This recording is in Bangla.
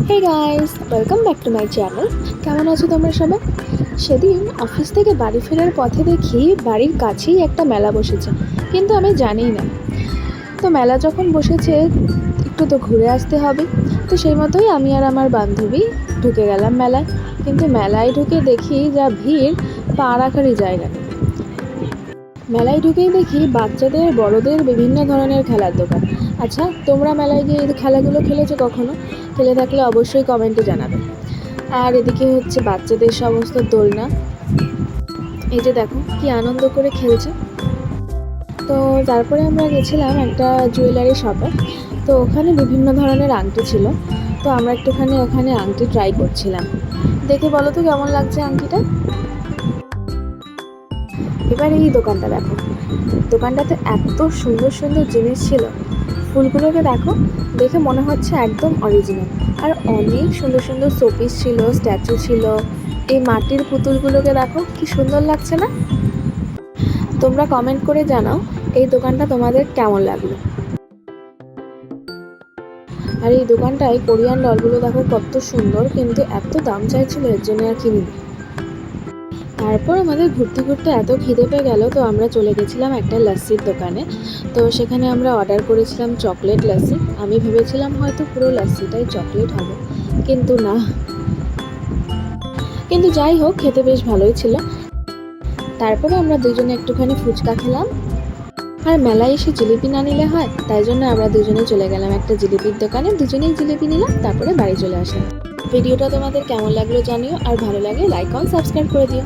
Hey guys, welcome back to my channel. কেমন আছো তোমরা সবাই? সেদিন অফিস থেকে বাড়ি ফেরার পথে দেখি বাড়ির কাছেই একটা মেলা বসেছে, কিন্তু আমি জানিই না। তো মেলা যখন বসেছে একটু তো ঘুরে আসতে হবে। তো সেই মতোই আমি আর আমার বান্ধবী ঢুকে গেলাম মেলায়। কিন্তু মেলায় ঢুকে দেখি যা ভিড়, পা রাখারই জায়গা নেই। মেলায় ঢুকেই দেখি বাচ্চাদের বড়দের বিভিন্ন ধরনের খেলার দোকান। আচ্ছা, তোমরা মেলায় গিয়ে এই খেলাগুলো খেলেছো কখনো? খেলে থাকলে অবশ্যই কমেন্টে জানাবে। আর এদিকে হচ্ছে বাচ্চাদের সমস্ত দোলনা, এই যে দেখো কি আনন্দ করে খেলছে। তো তারপরে আমরা গেছিলাম একটা জুয়েলারি শপে। তো ওখানে বিভিন্ন ধরনের আংটি ছিল। তো আমরা একটুখানি ওখানে আংটি ট্রাই করছিলাম। দেখে বলো তো কেমন লাগছে আংটিটা। এবার এই দোকানটা দেখো, দোকানটাতে এত সুন্দর সুন্দর জিনিস ছিল। ফুলগুলোকে দেখো, দেখে মনে হচ্ছে একদম অরিজিনাল। আর অনেক সুন্দর সুন্দর শোপিস ছিল, স্ট্যাচু ছিল। এই মাটির পুতুলগুলোকে দেখো কি সুন্দর লাগছে না? তোমরা কমেন্ট করে জানাও এই দোকানটা তোমাদের কেমন লাগলো। আর এই দোকানটায় কোরিয়ান ডলগুলো দেখো কত সুন্দর, কিন্তু এত দাম চাইছিল এর জন্য আর কিনিনি। তারপর আমাদের ঘুরতে ঘুরতে এত খিদে পেয়ে গেল, তো আমরা চলে গেছিলাম একটা লস্যির দোকানে। তো সেখানে আমরা অর্ডার করেছিলাম চকলেট লস্যি। আমি ভেবেছিলাম হয়তো পুরো লস্যিটাই চকলেট হবে, কিন্তু না। কিন্তু যাই হোক, খেতে বেশ ভালোই ছিল। তারপরে আমরা দুজনে একটুখানি ফুচকা খেলাম। আর মেলায় এসে জিলিপি না নিলে হয়, তাই জন্য আমরা দুজনে চলে গেলাম একটা জিলিপির দোকানে। দুজনেই জিলিপি নিলাম, তারপরে বাড়ি চলে আসলাম। ভিডিওটা তোমাদের কেমন লাগলো জানিও, আর ভালো লাগলে লাইক আর সাবস্ক্রাইব করে দিও।